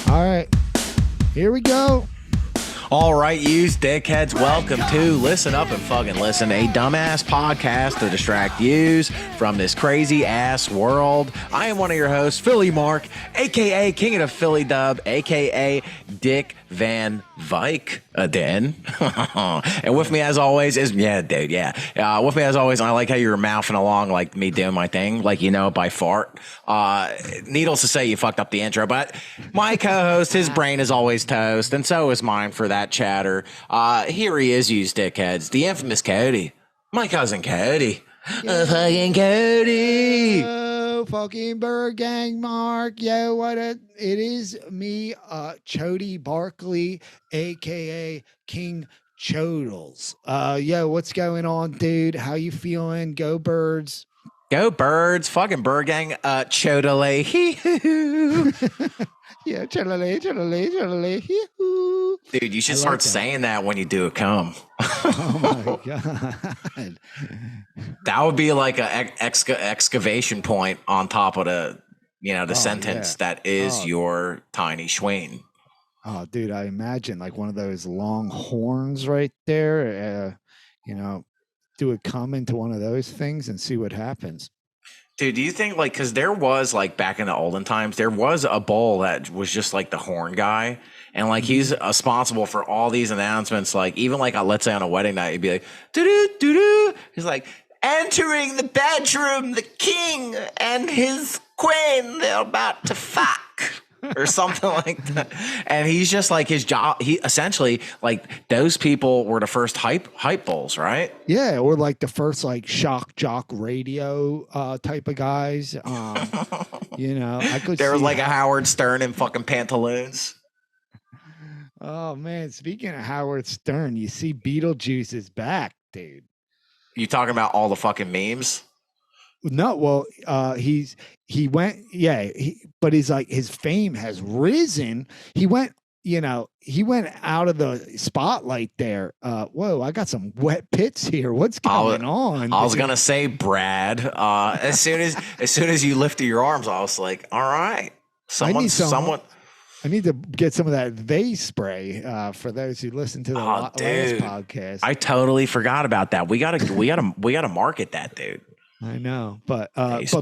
All right, here we go. All right, you dickheads, welcome to Listen Up and Fuggin' Listen, a dumbass podcast to distract yous from this crazy ass world. I am one of your hosts, Philly Mark, aka King of the Philly Dub, aka Dick Van Vyke Den. And with me as always is, with me as always, I like how you were mouthing along like me doing my thing, like, you know, by fart. Needless to say, you fucked up the intro, but my co-host, his brain is always toast, and so is mine for that chatter. Here he is, you dickheads, the infamous Cody, my cousin Cody. Fucking Cody. Yo, fucking Bird Gang Mark. Yo, it is me, Chody Barkley, aka King Chodles. Yo, what's going on, dude? How you feeling? Go Birds. Go Birds, fucking Bird Gang, Chodale. Yeah, chortle, hee-hoo. Dude, you should start saying that when you do a cum. Oh my god. That would be like an excavation point on top of the sentence that is your tiny schween. Oh, dude, I imagine like one of those long horns right there. Do a cum into one of those things and see what happens. Dude, do you think like, because there was like back in the olden times, there was a bull that was just like the horn guy, and like he's responsible for all these announcements. Like even like let's say on a wedding night, he'd be like, doo doo doo. He's like, entering the bedroom, the king and his queen, they're about to fuck. Or something like that. And he's just like his job. He essentially like those people were the first hype bulls, right? Yeah, or like the first like shock jock radio type of guys. I could. There was like a Howard Stern in fucking pantaloons. Oh man, speaking of Howard Stern, you see Beetle Juice is back, dude. You talking about all the fucking memes? No, well, he went, but he's like his fame has risen. He went out of the spotlight there. Whoa, I got some wet pits here. What's going on? I was gonna say, Brad. As soon as you lifted your arms, I was like, all right, someone. I need to get some of that vase spray for those who listen to the last podcast. I totally forgot about that. We gotta market that, dude. I know, but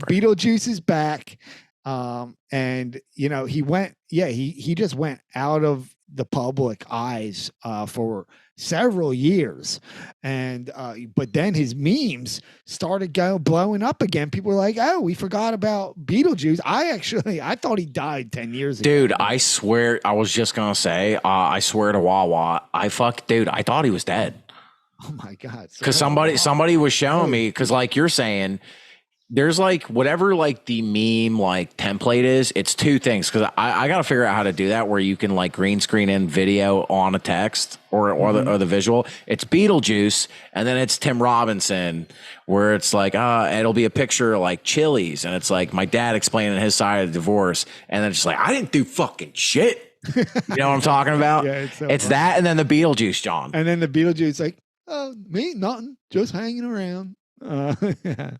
Beetle Juice is back, and he went. Yeah, he just went out of the public eyes for several years, and but then his memes started blowing up again. People were like, "Oh, we forgot about Beetle Juice." I thought he died 10 years ago. Dude, I swear, I was just gonna say, I swear to Wawa, I thought he was dead. Oh my god! Because somebody was showing me, because like you're saying, there's like whatever like the meme like template is. It's two things, because I got to figure out how to do that where you can like green screen in video on a text or the visual. It's Beetle Juice, and then it's Tim Robinson, where it's like it'll be a picture of like Chili's, and it's like my dad explaining his side of the divorce, and then it's just like, I didn't do fucking shit. You know what I'm talking about? Yeah, it's that, and then the Beetle Juice, John, and then the Beetle Juice like. Oh, me, nothing. Just hanging around. And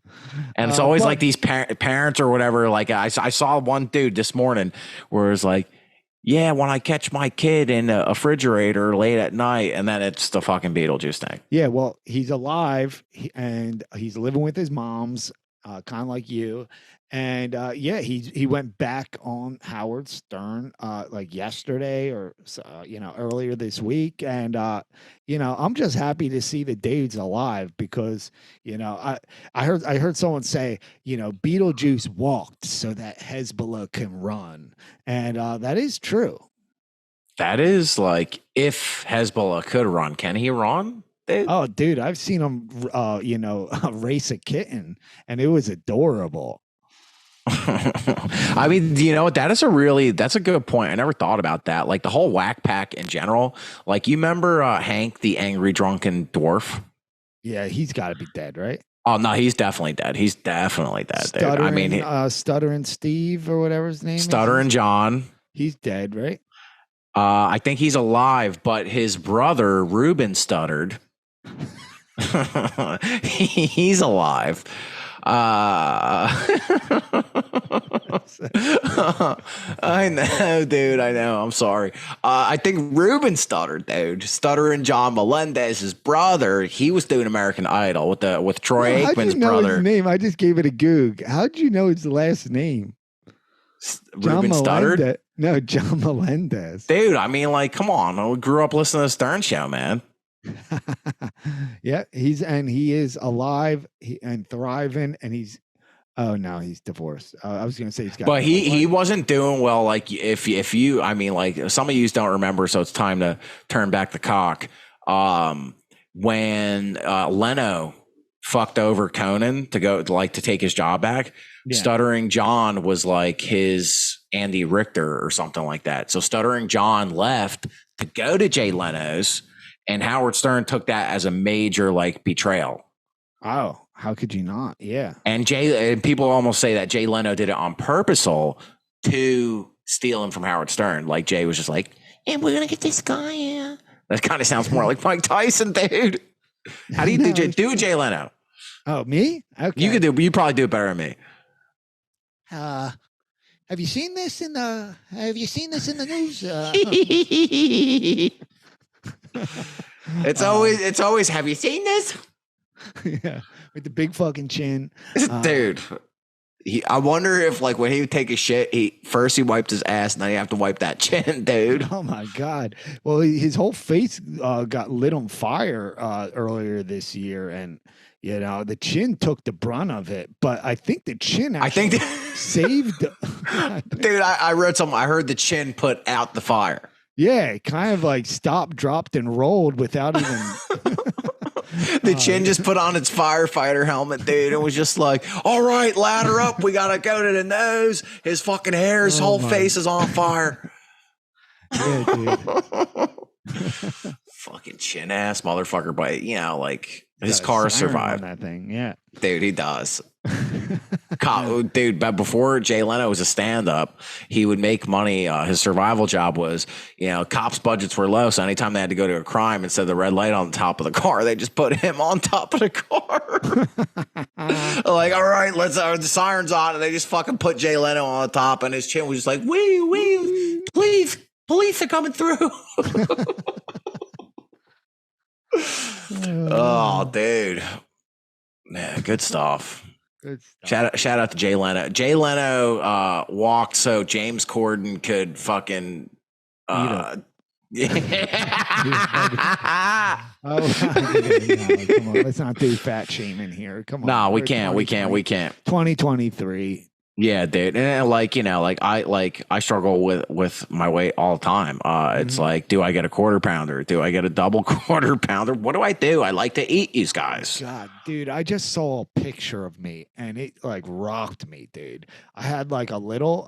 it's always like these parents or whatever. Like I saw one dude this morning where it's like, yeah, when I catch my kid in a refrigerator late at night, and then it's the fucking Beetle Juice thing. Yeah, well, he's alive and he's living with his mom's, kind of like you. And he went back on Howard Stern like yesterday or earlier this week, and I'm just happy to see the dude's alive, because I heard someone say Beetlejuice walked so that Hezbollah can run, and that is true. That is like, if Hezbollah could run, can he run? Oh, dude, I've seen him race a kitten, and it was adorable. I mean, you know what? That's a good point. I never thought about that. Like the whole whack pack in general. Like, you remember Hank, the angry drunken dwarf? Yeah, he's got to be dead, right? Oh no, he's definitely dead. He's definitely dead. Stuttering, dude. I mean, Stuttering Steve or whatever his name is. Stuttering John. He's dead, right? I think he's alive, but his brother Ruben stuttered. He's alive. I know, dude. I know. I'm sorry. I think Ruben stuttered, dude. Stuttering John Melendez, his brother. He was doing American Idol with Troy How'd you Aikman's know his brother. name? I just gave it a goog. How'd you know his last name? Ruben stuttered. No, John Melendez. Dude, I mean, like, come on. I grew up listening to the Stern Show, man. Yeah, he is alive and thriving, and he's he's divorced. I was gonna say he's got, but he wasn't doing well. Like if you, I mean, like some of you don't remember, so it's time to turn back the cock. When Leno fucked over Conan to take his job back. Yeah. Stuttering John was like his Andy Richter or something like that. So Stuttering John left to go to Jay Leno's, and Howard Stern took that as a major like betrayal. Oh, how could you not? Yeah. And people almost say that Jay Leno did it on purpose to steal him from Howard Stern. Like Jay was just like, and we're gonna get this guy. Yeah. That kind of sounds more like Mike Tyson, dude. How do you do Jay Leno? Oh, me? Okay. You probably do it better than me. Have you seen this in the news? It's always have you seen this? Yeah, with the big fucking chin. Dude. I wonder if like when he would take a shit, he wiped his ass and then you have to wipe that chin, dude. Oh my God. Well, his whole face got lit on fire earlier this year, and you know, the chin took the brunt of it, but I think the chin actually saved. Dude, I read something. I heard the chin put out the fire. Yeah, it kind of like stopped, dropped, and rolled without even. The chin just put on its firefighter helmet, dude. It was just like, all right, ladder up. We got to go to the nose. His fucking hair, his whole face is on fire. Yeah, dude. Fucking chin ass motherfucker. But, you know, like his car survived. That thing, yeah. Dude, he does. Dude, but before Jay Leno was a stand-up, he would make money. His survival job was, you know, cops' budgets were low, so anytime they had to go to a crime, instead of the red light on the top of the car, they just put him on top of the car. Like, all right, the siren's on, and they just fucking put Jay Leno on the top, and his chin was just like, wee, please, police are coming through. Oh, dude. Man, good stuff. Good stuff. Shout out to Jay Leno. Jay Leno walked so James Corden could fucking oh, come on, let's not do fat shaming here. Come on. No, we can't. 2023. Yeah, dude. And like, you know, like I struggle with my weight all the time. It's like, do I get a quarter pounder? Do I get a double quarter pounder? What do? I like to eat these guys. God, dude, I just saw a picture of me and it like rocked me, dude. I had like I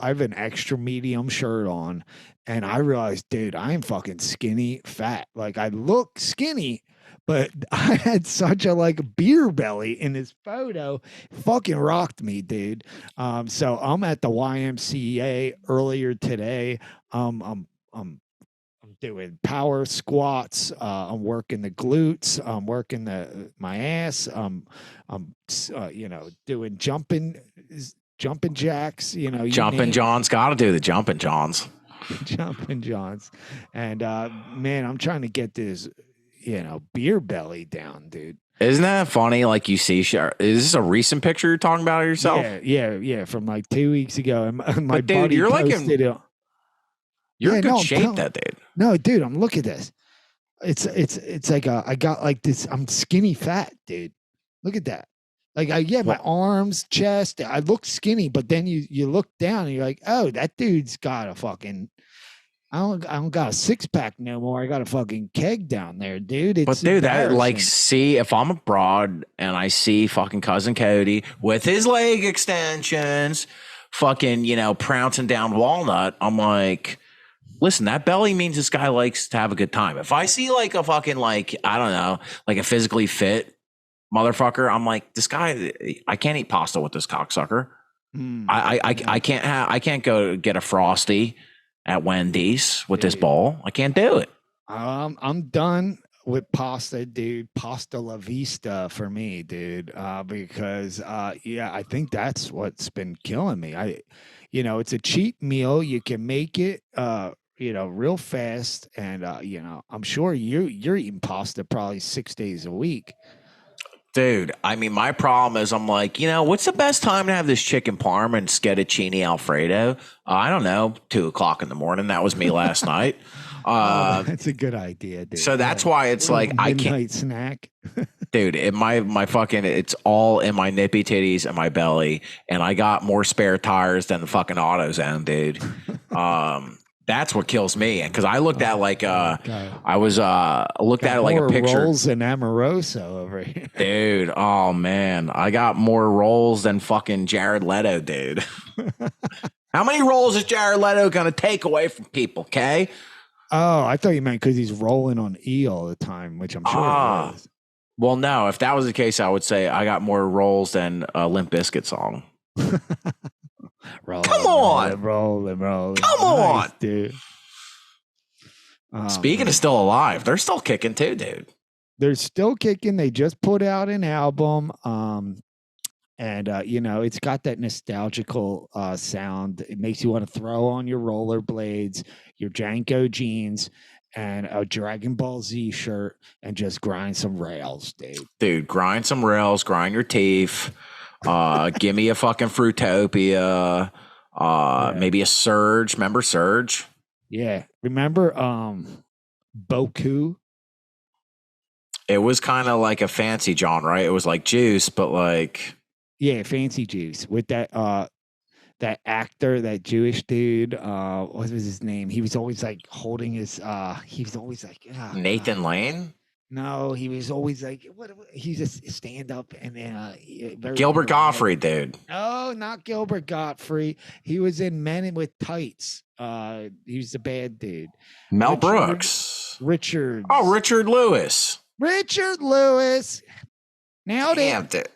have an extra medium shirt on and I realized, dude, I am fucking skinny fat. Like I look skinny, but I had such a like beer belly in this photo. Fucking rocked me, dude. So I'm at the YMCA earlier today. I'm doing power squats. I'm working the glutes. I'm working my ass. I'm doing jumping jacks. You know, Jumping John's got to do the jumping Johns. Jumping Johns, and man, I'm trying to get this. You know, beer belly down, dude. Isn't that funny? Like you see, is this a recent picture you're talking about of yourself? Yeah, from like 2 weeks ago. And my dude, buddy you're like posted it. You're in good shape, that dude. No, dude, I'm look at this. It's like I got like this. I'm skinny fat, dude. Look at that. Like my arms, chest. I look skinny, but then you look down and you're like, oh, that dude's got a fucking. I don't got a six pack no more. I got a fucking keg down there, dude. But dude, that like, see, if I'm abroad and I see fucking cousin Cody with his leg extensions, fucking, you know, pouncing down Walnut, I'm like, listen, that belly means this guy likes to have a good time. If I see like a fucking like, I don't know, like a physically fit motherfucker, I'm like, this guy, I can't eat pasta with this cocksucker. I can't go get a Frosty at Wendy's with this bowl. I can't do it. I'm done with pasta, dude. Pasta la vista for me, dude. Because yeah, I think that's what's been killing me. It's a cheap meal. You can make it, real fast, and I'm sure you're eating pasta probably 6 days a week. Dude, I mean, my problem is I'm like, what's the best time to have this chicken parm and scattuccine Alfredo? I don't know, 2 o'clock in the morning. That was me last night. Oh, Uh, that's a good idea, dude. so that's Yeah, why it's like I can't, midnight snack. dude. My fucking, it's all in my nippy titties and my belly, and I got more spare tires than the fucking AutoZone, dude. That's what kills me, because I looked at like God. I was looked Got at it like a more picture. rolls than Amoroso over here. Dude, oh man, I got more rolls than fucking Jared Leto, dude. How many rolls is Jared Leto gonna take away from people? Okay. Oh, I thought you meant because he's rolling on E all the time, which I'm sure he is. Well, no. If that was the case, I would say I got more rolls than a Limp Bizkit song. Come on, rolling. come Nice, on, dude. Speaking of still alive, they're still kicking too, dude. They're still kicking. They just put out an album. And it's got that nostalgical sound. It makes you want to throw on your rollerblades, your Janko jeans, and a Dragon Ball Z shirt, and just grind some rails, dude. Dude, grind some rails, grind your teeth. Give me a fucking Fruitopia. Maybe a Surge. Remember Surge? Yeah. Remember Boku? It was kind of like a fancy John, right? It was like juice, but like, yeah, Fancy Juice with that actor, that Jewish dude. What was his name? He was always like holding his. He was always like Nathan Lane. No, he was always like what? He's a stand up and Gilbert Gottfried, dude. No, not Gilbert Gottfried. He was in Men with Tights. He was the bad dude. Mel Brooks. Richard. Oh, Richard Lewis. Richard Lewis. Nailed Damn, it.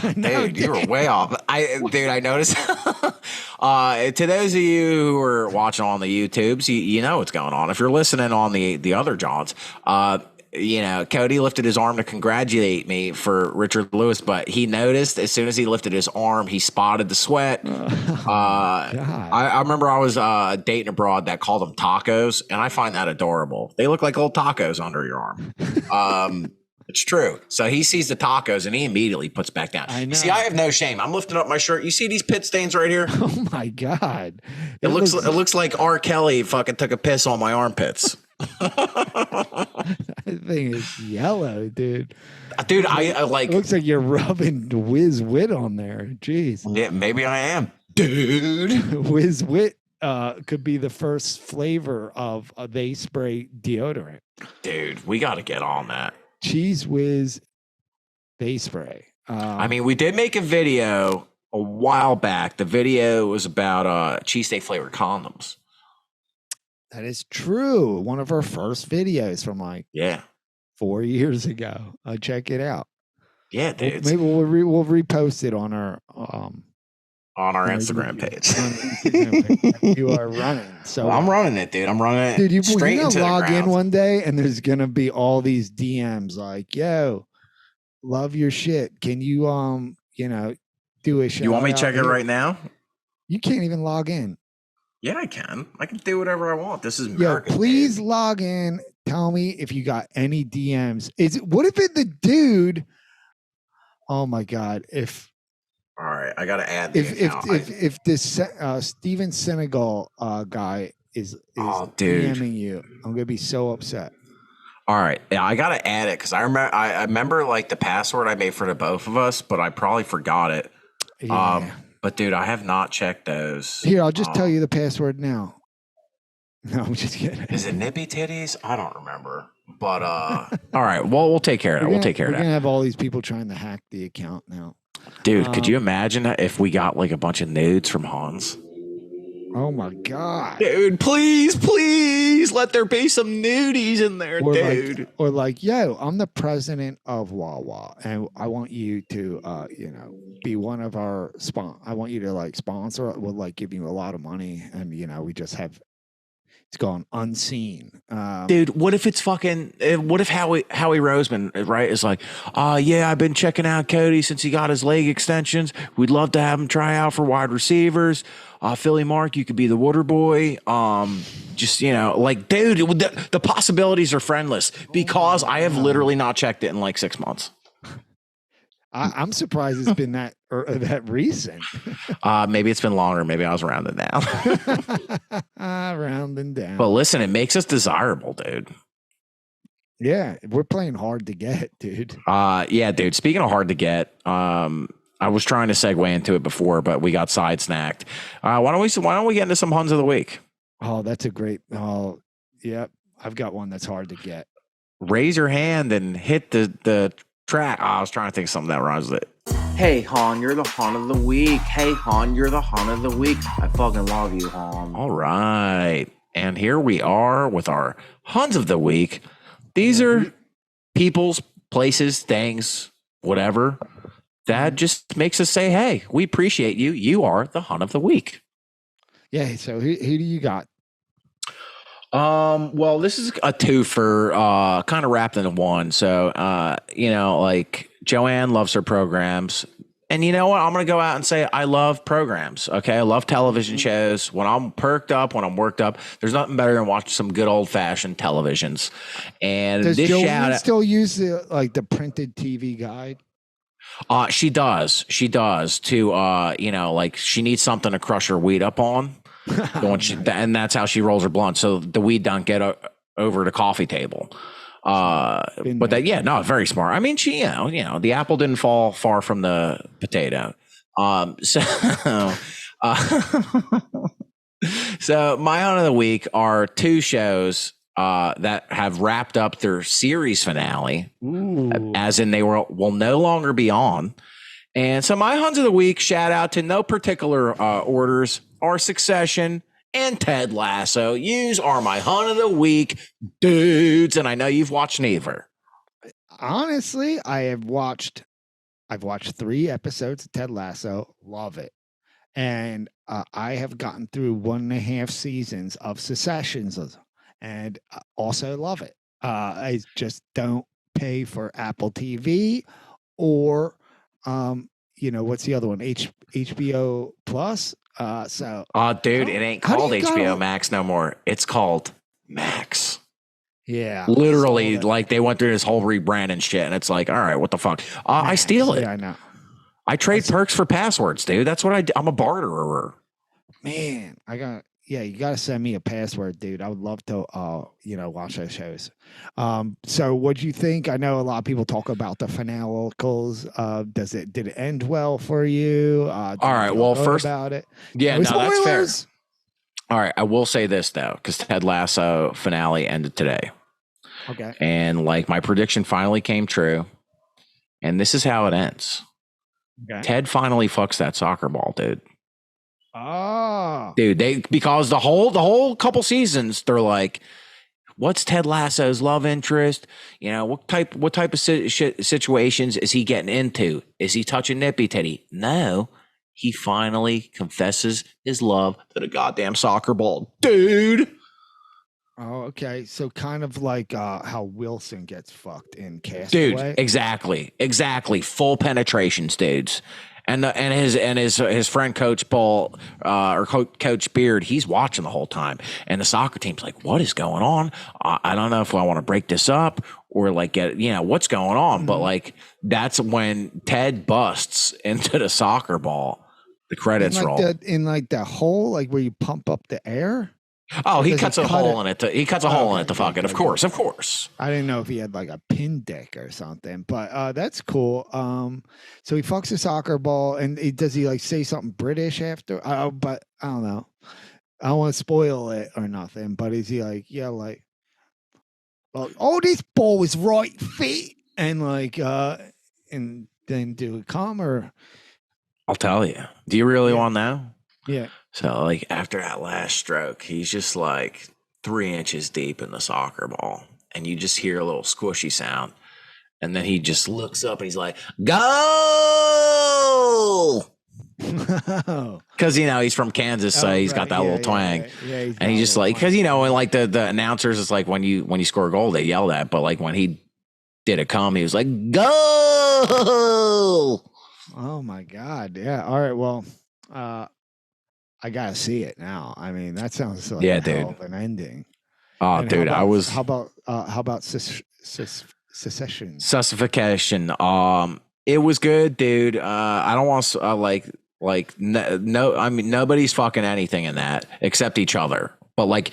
Dude, you were way off. I noticed. To those of you who are watching on the YouTubes, you know what's going on. If you're listening on the other Johns, Cody lifted his arm to congratulate me for Richard Lewis, but he noticed as soon as he lifted his arm, he spotted the sweat. I remember I was dating a broad that called them tacos, and I find that adorable. They look like little tacos under your arm. It's true. So he sees the tacos and he immediately puts back down. I know. See, I have no shame. I'm lifting up my shirt. You see these pit stains right here? Oh my God. It looks like R. Kelly fucking took a piss on my armpits. That thing is yellow, dude. Dude, I like. It looks like you're rubbing Whiz Wit on there. Jeez. Yeah, maybe I am. Dude. Whiz Wit could be the first flavor of a They Spray deodorant. Dude, we got to get on that. Cheese Whiz They Spray. I mean, we did make a video a while back. The video was about cheesesteak flavored condoms. That is true. One of our first videos from 4 years ago. Check it out. Yeah, dude. Maybe we'll repost it on our Instagram page. You are running. So I'm running it, dude. I'm running it. Dude, you're gonna log in one day and there's gonna be all these DMs like, "Yo, love your shit. Can you do a show?" You want me to check it right now? You can't even log in. Yeah, I can. I can do whatever I want. This is America. Please log in. Tell me if you got any DMs. What if it's the dude? Oh my God! All right, I gotta add. If this Steven Senegal guy is DMing you, I'm gonna be so upset. All right, yeah, I gotta add it because I remember like the password I made for the both of us, but I probably forgot it. Yeah. But dude, I have not checked those. Here, I'll just tell you the password now. No, I'm just kidding. Is it nippy titties? I don't remember. But all right, well, we'll take care of it. We'll take care of that. We're gonna have all these people trying to hack the account now. Dude, could you imagine if we got like a bunch of nudes from Hans? Oh my God. Dude, please let there be some nudies in there, dude. Yo, I'm the president of Wawa and I want you to be one of our I want you to sponsor. We'll give you a lot of money and we just have it's gone unseen. Dude, what if it's fucking? What if Howie Roseman, right, is like, yeah, I've been checking out Cody since he got his leg extensions. We'd love to have him try out for wide receivers. Philly Mark, you could be the water boy. Just like, dude, the possibilities are friendless because I have literally not checked it in like 6 months. I'm surprised it's been that recent. Maybe it's been longer. Maybe I was rounding down. Rounding down. But listen, it makes us desirable, dude. Yeah, we're playing hard to get, dude. Yeah, dude. Speaking of hard to get, I was trying to segue into it before, but we got side snacked. Why don't we get into some Huns of the Week? Oh, that's a great. Oh, yeah. I've got one that's hard to get. Raise your hand and hit the track. I was trying to think of something that rhymes with it. Hey, Han, you're the Han of the week. Hey, Han, you're the Han of the week. I fucking love you, Han. All right. And here we are with our Huns of the Week. These are people's, places, things, whatever, that just makes us say, hey, we appreciate you. You are the Hun of the Week. Yeah. So who do you got? Well, this is a two for kind of wrapped into one. So, like Joanne loves her programs. And you know what? I'm going to go out and say I love programs. Okay. I love television shows. When I'm perked up, when I'm worked up, there's nothing better than watching some good old fashioned televisions. And does this Joanne still use the printed TV guide? She does. She does to, like she needs something to crush her weed up on. And that's how she rolls her blunt. So the weed don't get over the coffee table. Very smart. I mean, she, the apple didn't fall far from the potato. So my Hunt of the Week are two shows that have wrapped up their series finale. Ooh. As in they will no longer be on. And so my Huns of the Week, shout out to no particular orders, are Succession and Ted Lasso. Yous are my Hun of the Week, dudes. And I know you've watched neither. Honestly, I've watched 3 episodes of Ted Lasso. Love it. And I have gotten through 1.5 seasons of Successions and also love it. I just don't pay for Apple TV or what's the other one? HBO Plus. Dude, it ain't called HBO Max no more. It's called Max. Yeah. Literally, like they went through this whole rebrand and shit, and it's like, all right, what the fuck? I steal it. Yeah, I know. I trade perks for passwords, dude. That's what I do. I'm a barterer. Man, you got to send me a password, dude. I would love to, watch those shows. So what'd you think? I know a lot of people talk about the finalicals. Did it end well for you? All right. Well, first about it. Yeah, no, that's fair. All right. I will say this though, because Ted Lasso finale ended today. Okay. And like my prediction finally came true. And this is how it ends. Okay. Ted finally fucks that soccer ball, dude. Oh, dude, because the whole couple seasons, they're like, what's Ted Lasso's love interest? What type of situations is he getting into? Is he touching Nippy Teddy? No, he finally confesses his love to the goddamn soccer ball, dude. Oh, okay. So kind of like how Wilson gets fucked in Castaway. Dude, exactly. Full penetrations, dudes. And his friend Coach Paul or Coach Beard, he's watching the whole time. And the soccer team's like, what is going on? I don't know if I want to break this up or like get what's going on. Mm-hmm. But like that's when Ted busts into the soccer ball. The credits roll in like the hole, like where you pump up the air. Oh, he cuts a hole in it. He cuts a hole in it to fuck it. Of course. I didn't know if he had like a pin dick or something, but that's cool. So he fucks a soccer ball, and does he like say something British after? But I don't know. I don't want to spoil it or nothing. But is he like, this ball is right fit, and like, and then do it come or? I'll tell you. Do you really want to know? Yeah. So, like, after that last stroke, he's just like 3 inches deep in the soccer ball. And you just hear a little squishy sound. And then he just looks up and he's like, "Go!" Oh, Because he's from Kansas, so he's got right. that Yeah, little yeah, twang, yeah. Yeah, he's and got a he's just little like, because twang. and like the announcers, it's like when you score a goal, they yell that, but like when he did a come, he was like, "Go!" Oh my God. Yeah. All right. Well, uh, I gotta see it now. I mean, that sounds like Yeah, a dude. hell of an ending. Oh, And dude, I was how about secession? sussification. It was good, dude. I don't want to no. I mean, nobody's fucking anything in that except each other. But like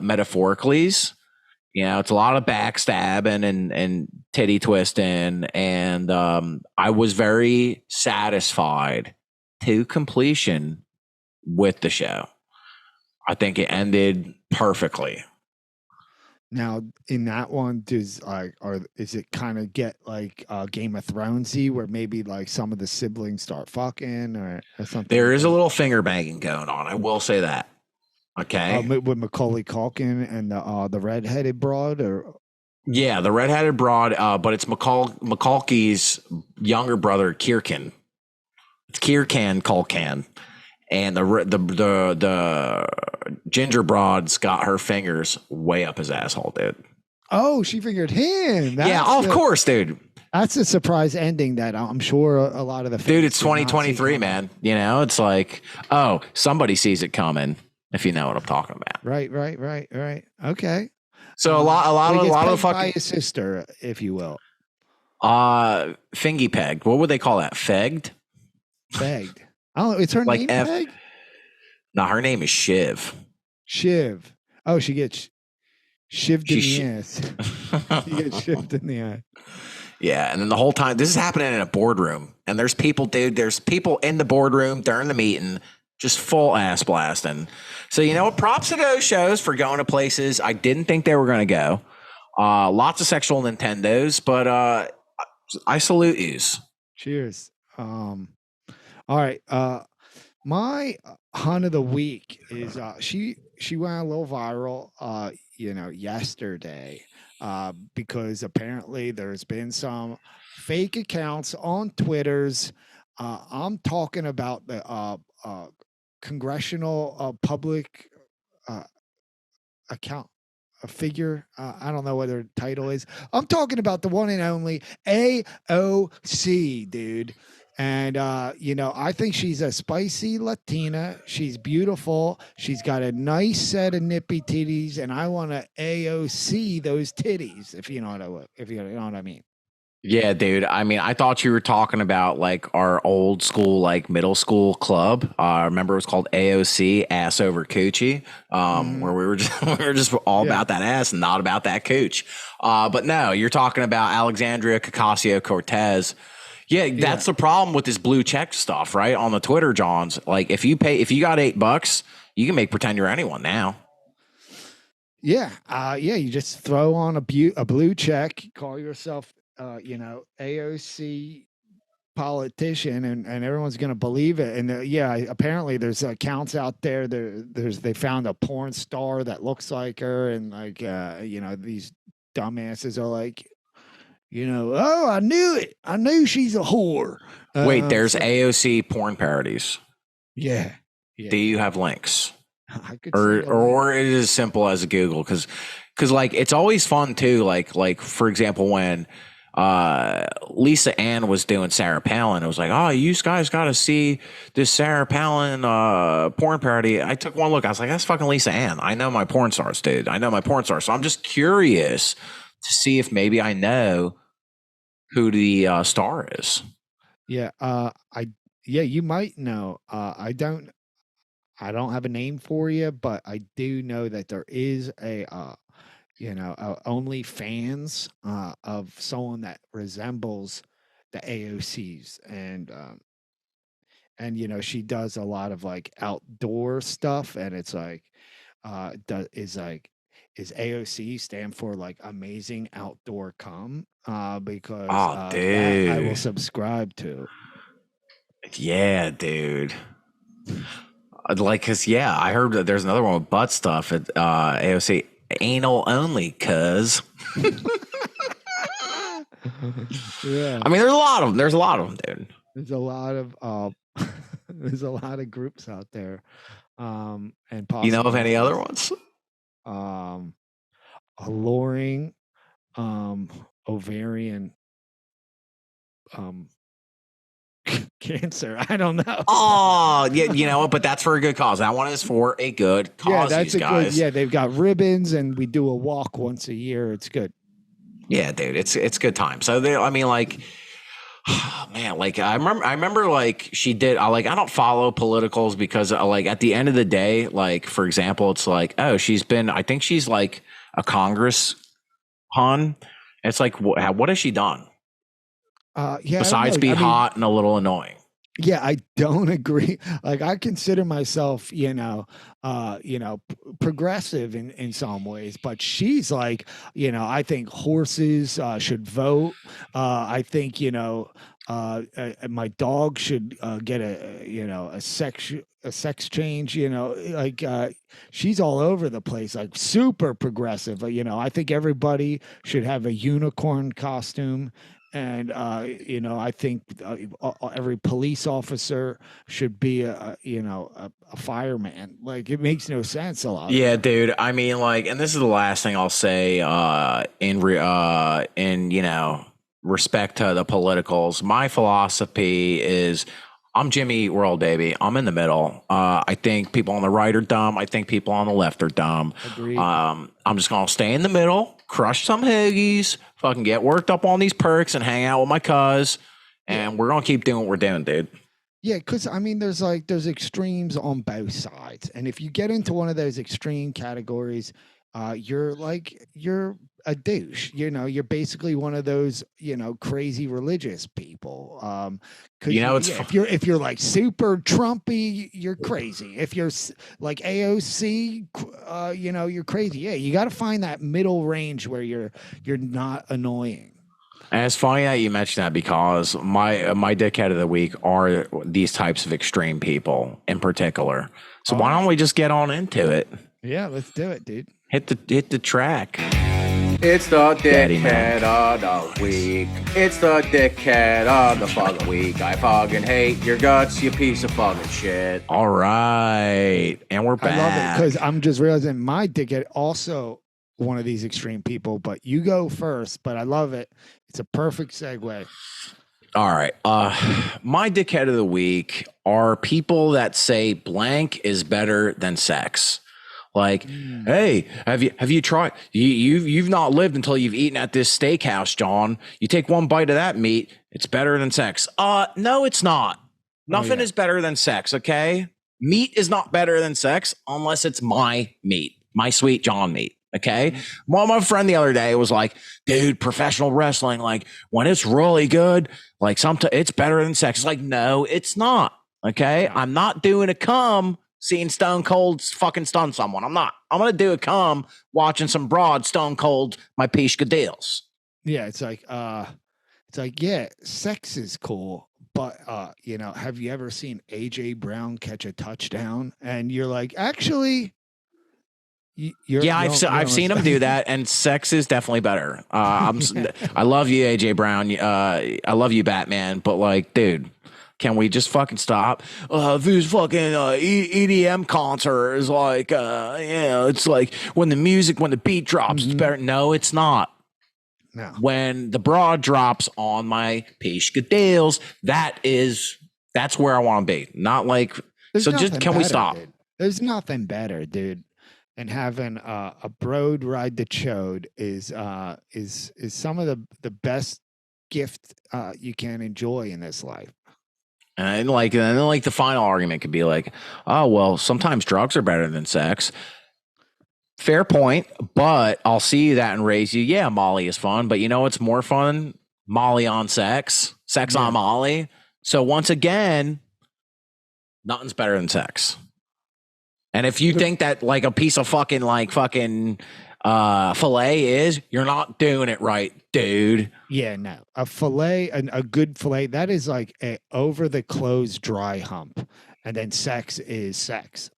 metaphorically, it's a lot of backstabbing and titty twisting, and I was very satisfied to completion with the show. I think it ended perfectly. Now, in that one, is it kind of get like Game of Thronesy, where maybe like some of the siblings start fucking or something There like is a that? little finger banging going on. I will say that. Okay. With Macaulay Culkin and the redheaded broad, or Yeah, the redheaded broad, but it's McCulkey's younger brother, Kierkan. It's Kierkan Culkan, and the ginger broad's got her fingers way up his asshole, dude. oh, she figured him. Yeah, of course, dude. That's a surprise ending that I'm sure a lot of the fans Dude, it's did not see 2023, coming. man. It's like, oh, somebody sees it coming. If you know what I'm talking about. Right. Okay. So a lot So he gets of pegged by fucking his sister, if you will, fingy pegged. What would they call that? Fegged? pegged. Oh, it's her Like name, F. Peg? No, her name is Shiv. Shiv. Oh, she gets shivved in She the ass. She gets shivved in the ass. Yeah, and then the whole time this is happening in a boardroom, and there's people, dude. There's people in the boardroom during the meeting, just full ass blasting. So what? Props to those shows for going to places I didn't think they were going to go. Lots of sexual Nintendos, but I salute yous. Cheers. All right. My hunt of the week is she went a little viral yesterday because apparently there's been some fake accounts on Twitters. I'm talking about the congressional public uh, account a figure. I don't know what their title is. I'm talking about the one and only AOC, dude. And I think she's a spicy Latina. She's beautiful. She's got a nice set of nippy titties, and I want to AOC those titties. If you know what I mean. Yeah, dude. I mean, I thought you were talking about like our old school, like middle school club. I remember it was called AOC, Ass Over Coochie, where we were just we were just all about that ass and not about that cooch. But no, you're talking about Alexandria Ocasio Cortez. Yeah, that's the problem with this blue check stuff, right? On the Twitter, Johns. Like, if you got $8, you can make pretend you're anyone now. Yeah, you just throw on a blue check, call yourself, AOC politician, and everyone's going to believe it. And apparently there's accounts out there. They found a porn star that looks like her, and like these dumbasses are like, oh, I knew it. I knew she's a whore. Wait, there's AOC porn parodies. Yeah. Do you have links? I could or it is as simple as a Google, because like it's always fun too. Like for example, when Lisa Ann was doing Sarah Palin, it was like, oh, you guys got to see this Sarah Palin porn parody. I took one look. I was like, that's fucking Lisa Ann. I know my porn stars, dude. I know my porn stars. So I'm just curious to see if maybe I know who the star is. Yeah. You might know. I don't have a name for you, but I do know that there is a OnlyFans of someone that resembles the AOCs, and she does a lot of like outdoor stuff, and it's like is AOC stand for like amazing outdoor cum, because that I will subscribe to. Yeah, dude. Like, cause I heard that there's another one with butt stuff at AOC, anal only, cuz. Yeah. I mean, there's a lot of them. There's a lot of them, dude. There's a lot of There's a lot of groups out there, and You know of possibly any other ones? um, alluring, um, ovarian, um, cancer. I don't know. Oh, yeah, you know what? But that's for a good cause. That one is for a good Yeah, cause, that's these a good. guys. Yeah, they've got ribbons, and we do a walk once a year. It's good. Yeah, dude, it's good time. So they, I mean, like, man, like I remember like she did. I don't follow politicals because like at the end of the day, like for example, it's like, oh, I think she's like a Congress hon. It's like, what has she done Yeah, I don't besides know. be I mean, hot and a little annoying? yeah, I don't agree. Like I consider myself, progressive in some ways, but she's like, I think horses should vote. I think, my dog should get a sex change. Like she's all over the place, like super progressive. I think everybody should have a unicorn costume. And I think every police officer should be a fireman. Like it makes no sense a lot of Yeah, it. dude. I mean, like, and this is the last thing I'll say. In respect to the politicals, my philosophy is, I'm Jimmy Eat World, baby. I'm in the middle. I think people on the right are dumb. I think people on the left are dumb. Agreed. I'm just gonna stay in the middle, crush some hoagies, fucking get worked up on these perks, and hang out with my cuz. Yeah. And we're gonna keep doing what we're doing, dude. Yeah, because I mean, there's extremes on both sides, and if you get into one of those extreme categories, you're a douche. You're basically one of those crazy religious people. You Because know, yeah, if you're like super Trumpy, you're crazy. If you're like AOC, you're crazy. Yeah, you got to find that middle range where you're not annoying. And it's funny that you mentioned that because my dickhead of the week are these types of extreme people in particular. So why don't we just get on into it? Yeah, let's do it, dude. Hit the track. It's the Daddy dickhead man. of the week. It's the dickhead of the fucking week. I fucking hate your guts, you piece of fucking shit. All right, and we're I love it back. because I'm just realizing my dickhead also one of these extreme people, but you go first. But I love it. It's a perfect segue. All right, my dickhead of the week are people that say blank is better than sex. Like, hey, have you tried? You've not lived until you've eaten at this steakhouse, John. You take one bite of that meat, it's better than sex. No, it's not. Nothing yeah. is better than sex. Okay, meat is not better than sex unless it's my meat, my sweet John meat. Okay. Well, my friend the other day was like, dude, professional wrestling, like when it's really good, like sometimes it's better than sex. It's like, no, it's not. Okay. I'm not doing a cum seeing Stone Cold fucking stun someone. I'm not. I'm going to do a cum watching some broad Stone Cold my pishka deals. Yeah, it's like yeah, sex is cool, but have you ever seen AJ Brown catch a touchdown? And you're like, actually, Yeah, I've seen him do that, and sex is definitely better. I love you, AJ Brown. I love you, Batman. But like, dude, can we just fucking stop? This fucking EDM concert is like, it's like when the beat drops, it's better. No, it's not. No. When the broad drops on my pishka deals, that's where I want to be. Not like, There's so just nothing can we better, stop? dude. There's nothing better, dude. And having a broad ride the chode is some of the best gift you can enjoy in this life. And then the final argument could be like, oh well, sometimes drugs are better than sex. Fair point, but I'll see that and raise you. Yeah, Molly is fun, but you know what's more fun? Molly on sex, sex on Molly. So once again, nothing's better than sex. And if you think that like a piece of fucking fillet is, you're not doing it right, dude. Yeah, no. A good fillet, that is like a over the clothes dry hump. And then sex is sex.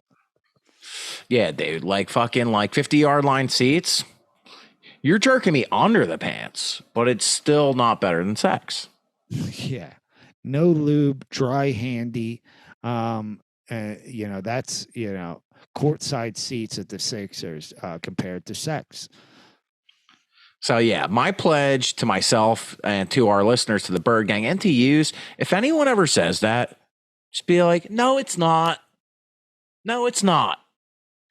Yeah, dude. Like fucking 50-yard line seats. You're jerking me under the pants, but it's still not better than sex. Yeah. No lube, dry handy. And that's courtside seats at the Sixers compared to sex. So yeah, my pledge to myself and to our listeners, to the Bird Gang, and to use, if anyone ever says that, just be like, no, it's not. No, it's not.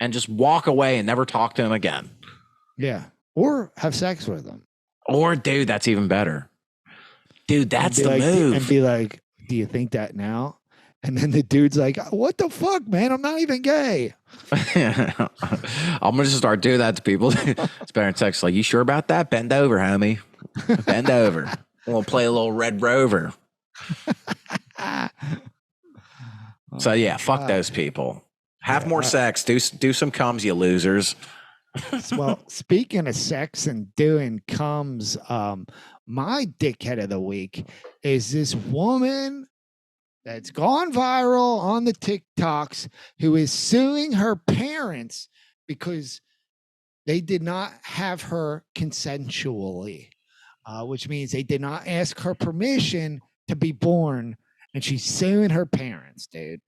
And just walk away and never talk to him again. Yeah. Or have sex with them. Or, dude, that's even better. Dude, that's the move. And be like, do you think that now? And then the dude's like, what the fuck, man? I'm not even gay. I'm going to just start doing that to people. It's better in sex. Like, you sure about that? Bend over, homie. Bend over. We'll play a little Red Rover. So, yeah, fuck those people. Have more sex. Do some comes, you losers. Well, speaking of sex and doing comes, my dickhead of the week is this woman that's gone viral on the TikToks who is suing her parents because they did not have her consensually, which means they did not ask her permission to be born, and she's suing her parents, dude.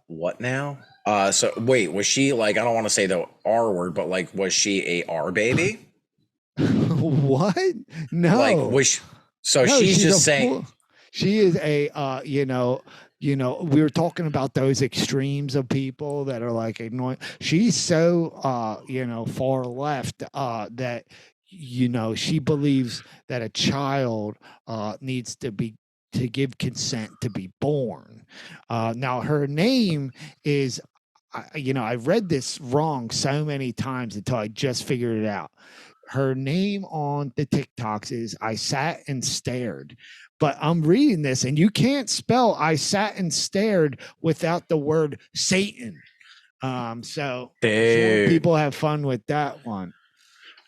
What now? So wait, was she like, I don't want to say the R word, but like, was she a R baby? What? No. Like, she's just saying. She is a, we were talking about those extremes of people that are like annoying. She's so, far left that, she believes that a child needs to give consent to be born. Now, her name is, I read this wrong so many times until I just figured it out. Her name on the TikToks is I Sat and Stared. But I'm reading this, and you can't spell I sat and stared without the word Satan. So sure, people have fun with that one.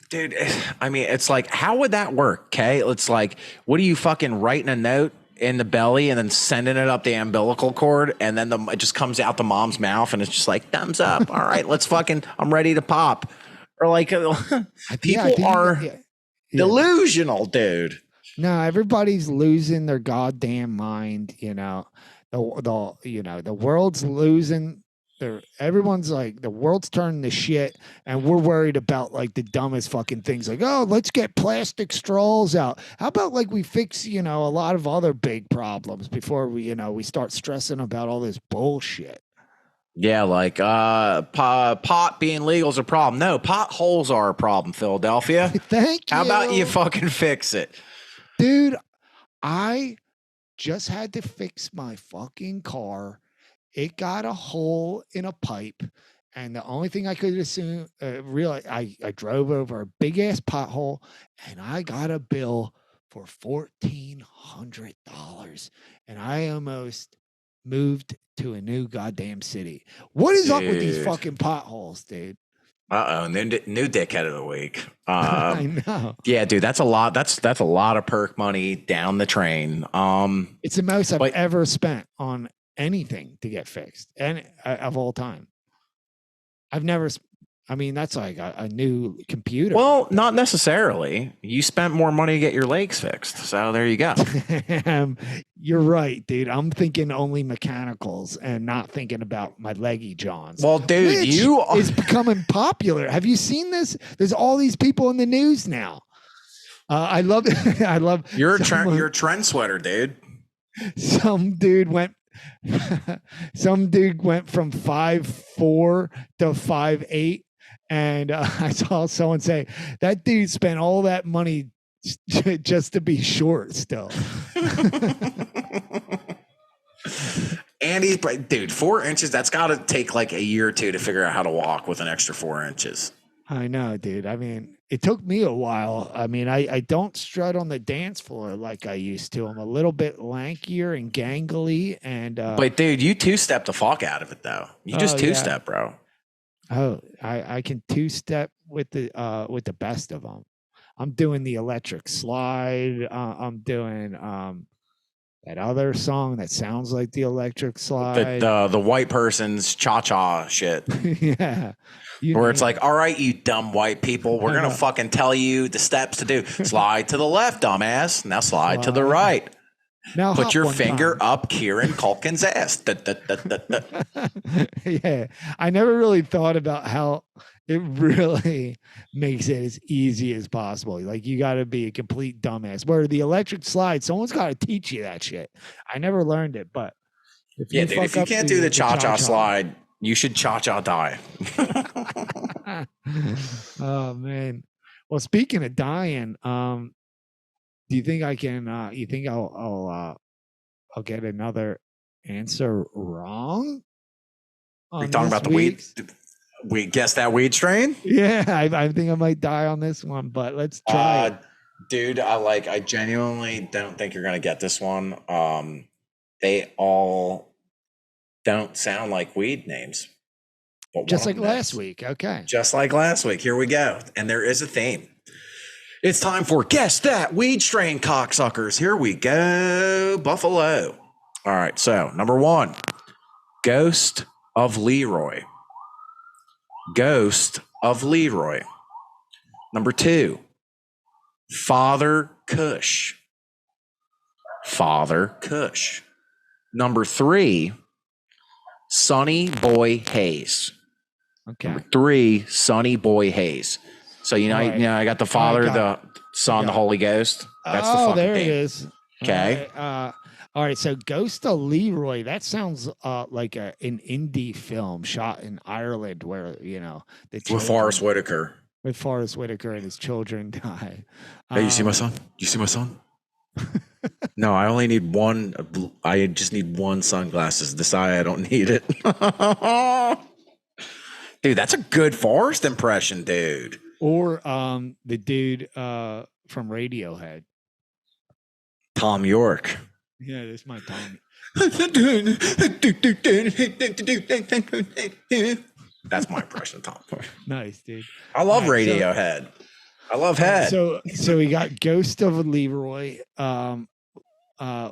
Dude, I mean, it's like, how would that work? Okay. It's like, what are you fucking writing a note in the belly and then sending it up the umbilical cord, and then it just comes out the mom's mouth, and it's just like, thumbs up. All right, let's fucking, I'm ready to pop. Or like, people are delusional, dude. No, everybody's losing their goddamn mind. The world's losing. Everyone's like, the world's turning to shit, and we're worried about like the dumbest fucking things. Like, oh, let's get plastic straws out. How about like we fix a lot of other big problems before we start stressing about all this bullshit. Yeah, like pot being legal is a problem. No, potholes are a problem, Philadelphia. Thank you. How about you fucking fix it? Dude, I just had to fix my fucking car. It got a hole in a pipe, and the only thing I could assume, realize, I drove over a big ass pothole, and I got a bill for $1,400, and I almost moved to a new goddamn city. What is up with these fucking potholes, dude? New dickhead of the week. I know. Yeah, dude, that's a lot. That's a lot of perk money down the train. It's the most I've ever spent on anything to get fixed, and of all time. I've never. I mean, that's like a new computer. Well, not necessarily. You spent more money to get your legs fixed, so there you go. You're right, dude. I'm thinking only mechanicals and not thinking about my leggy johns. Well, dude, is becoming popular. Have you seen this? There's all these people in the news now. I love. I love. You're a trend sweater, dude. Some dude went from 5'4" to 5'8". And I saw someone say that dude spent all that money just to be short still. And he's, dude, 4 inches, that's got to take like a year or two to figure out how to walk with an extra 4 inches. I know, dude. I mean, it took me a while. I mean, I don't strut on the dance floor like I used to. I'm a little bit lankier and gangly. And but dude, you two-step the fuck out of it though. You just two-step, bro. Oh, I can two-step with the best of them. I'm doing the electric slide. I'm doing that other song that sounds like the electric slide. The white person's cha-cha shit. Yeah. Where it's like, all right, you dumb white people, we're going to fucking tell you the steps to do. Slide to the left, dumbass. Now slide to the right. Now Put hop your one finger time. up Kieran Culkin's ass. Yeah, I never really thought about how it really makes it as easy as possible. Like you got to be a complete dumbass. Where the electric slide, someone's got to teach you that shit. I never learned it, but if Yeah, you dude, if fuck you up can't do the the cha cha-cha cha, slide, you should cha-cha die. oh man. Well, speaking of dying, do you think I can? You think I'll get another answer wrong Are you on talking this about the weed? week's? We guess that weed strain? Yeah, I think I might die on this one, but let's try it. Dude, I genuinely don't think you're gonna get this one. They all don't sound like weed names, but one Just of like them last does. week. Okay. Just like last week. Here we go. And there is a theme. It's time for Guess That Weed Strain, cocksuckers. Here we go. Buffalo. All right. So, number one, Ghost of Leroy. Ghost of Leroy. Number two, Father Kush. Father Kush. Number three, Sonny Boy Hayes. Okay. Number three, Sonny Boy Hayes. So Right. I got the All right, Father, got the Son, the got it. Holy Ghost. That's the Oh, fucking there it theme. is. Okay. All right. So Ghost of Leroy, that sounds like an indie film shot in Ireland where, the With children, Forrest Whitaker. with Forrest Whitaker and his children die. Hey, you see my son? You see my son? No, I only need one. I just need one sunglasses. This eye, I don't need it. Dude, that's a good Forrest impression, dude. Or the dude from Radiohead. Tom York. Yeah, that's my Tom. That's my impression of Tom York. Nice, dude. I love All right, so- Radiohead. I love Head. So we got Ghost of Leroy.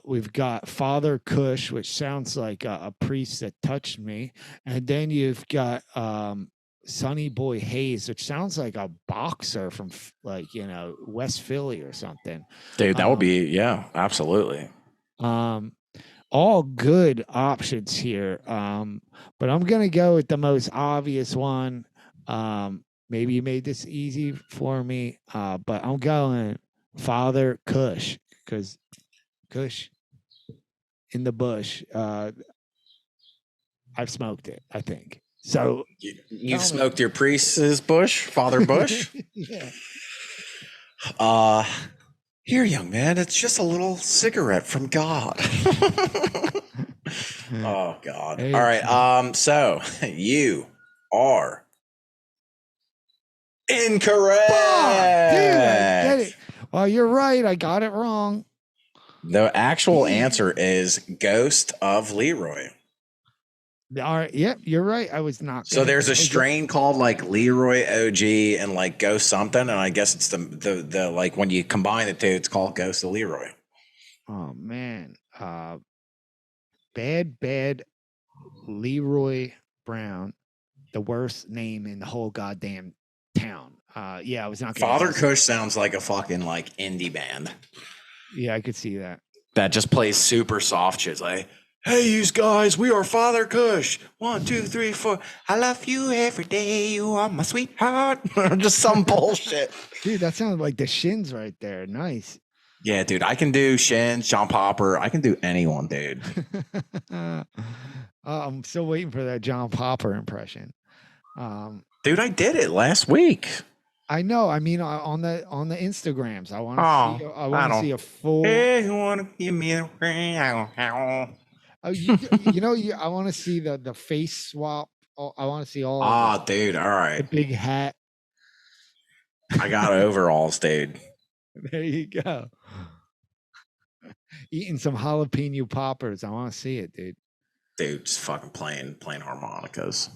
We've got Father Kush, which sounds like a priest that touched me, and then you've got Sonny Boy Hayes, which sounds like a boxer from West Philly or something. Dude, that would be, yeah, absolutely. All good options here. But I'm gonna go with the most obvious one. Maybe you made this easy for me, but I'm going Father Kush because Kush in the bush. I've smoked it, I think. So You smoked your priest's bush, Father Bush? yeah. Here, young man, it's just a little cigarette from God. Oh God. Hey, All right. So you are incorrect. Dude, I get it. Well, you're right. I got it wrong. The actual answer is Ghost of Leroy. All right. Yep, you're right. I was not. So there's a strain called like Leroy OG and like Ghost something, and I guess it's the like when you combine the two, it's called Ghost of Leroy. Oh man. Bad Leroy Brown, the worst name in the whole goddamn town. Yeah, I was not gonna Father guess it. Kush sounds like a fucking like indie band Yeah, I could see that. that just plays super soft shit. Like, hey, you guys, we are Father Kush. 1, 2, 3, 4. I love you every day. You are my sweetheart. Just some bullshit. Dude, that sounded like the Shins right there. Nice. Yeah, dude, I can do Shins, John Popper. I can do anyone, dude. I'm still waiting for that John Popper impression. Dude, I did it last week. I know. I mean, on the Instagrams, I want to Oh, see. I want to see a full. Hey, you want to give me a ring? Oh, I want to see the face swap. I want to see all. Ah, of it. dude, all The right. big hat. I got overalls, dude. There you go. Eating some jalapeno poppers. I want to see it, dude. Dude, just fucking playing harmonicas.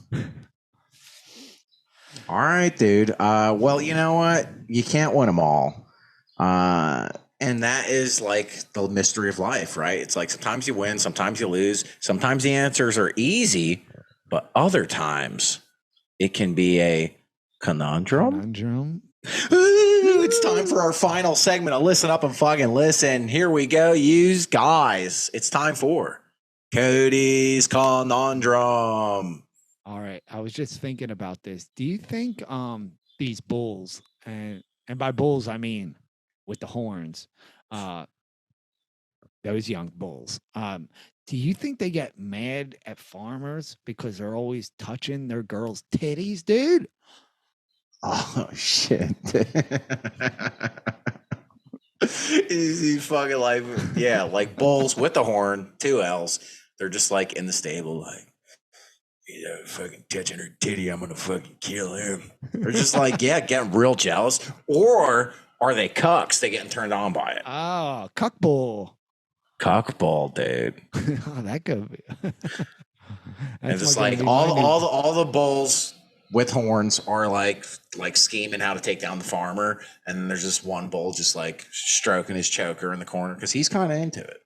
All right, dude. Well, you know what? You can't win them all. And that is like the mystery of life, right? It's like sometimes you win, sometimes you lose, sometimes the answers are easy, but other times it can be a conundrum. Conundrum. Ooh, It's time for our final segment of Listen Up and Fucking Listen. Here we go, use guys. It's time for Cody's Conundrum. All right. I was just thinking about this. Do you think these bulls and by bulls I mean with the horns, uh those young bulls, do you think they get mad at farmers because they're always touching their girls' titties, dude? Oh, shit. He's fucking like, yeah, like bulls with the horn, 2 L's. They're just like in the stable, like, you know, fucking touching her titty, I'm gonna fucking kill him. They're just like, yeah, getting real jealous. Or are they cucks? They getting turned on by it. Oh, cuck bull. Cuckball, dude. Oh, that could be. And That's it's gonna like be my new- all the bulls with horns are like scheming how to take down the farmer, and then there's just one bull just like stroking his choker in the corner because he's kind of into it.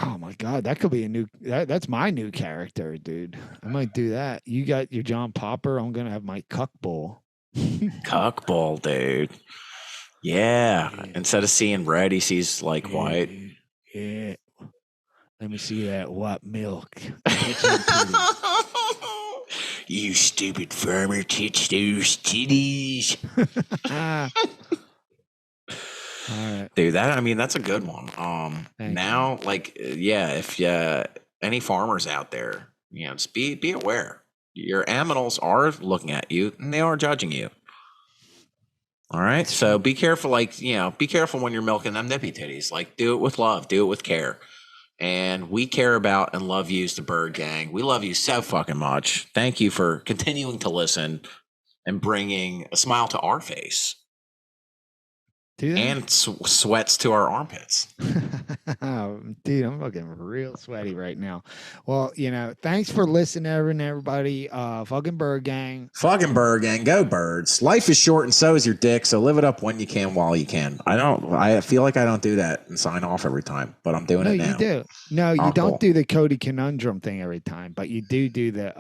Oh my god, that could be a new. That's my new character, dude. I might do that. You got your John Popper. I'm gonna have my cuck bull. Cuckball, dude. Yeah. Yeah. Instead of seeing red, he sees like white. Yeah. Let me see that white milk. You stupid farmer, teach those titties. All right. Dude, that's a good one. Thank Now, like, yeah, if any farmers out there, just be aware. Your animals are looking at you and they are judging you. All right, so be careful. Like, be careful when you're milking them nippy titties. Like, do it with love, do it with care. And we care about and love you, the Bird Gang. We love you so fucking much. Thank you for continuing to listen and bringing a smile to our face. Do that? And sweats to our armpits. Oh, dude, I'm fucking real sweaty right now. Well, thanks for listening, everybody. Fucking Bird Gang. Fucking Bird Gang, go birds. Life is short and so is your dick, so live it up when you can while you can. I feel like I don't do that and sign off every time, but I'm doing it now. No, you do. No, you don't Cool. do the Cody conundrum thing every time, but you do the,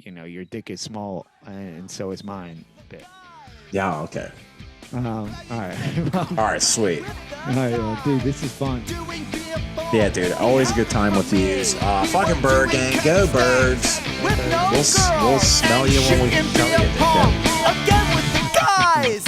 your dick is small and so is mine bit. Yeah, okay. All right. All right, sweet. All right, well, dude, this is fun. Yeah, dude, always a good time with these. Fucking Bird Gang, go birds. We'll smell you when we tell you. Again with the guys.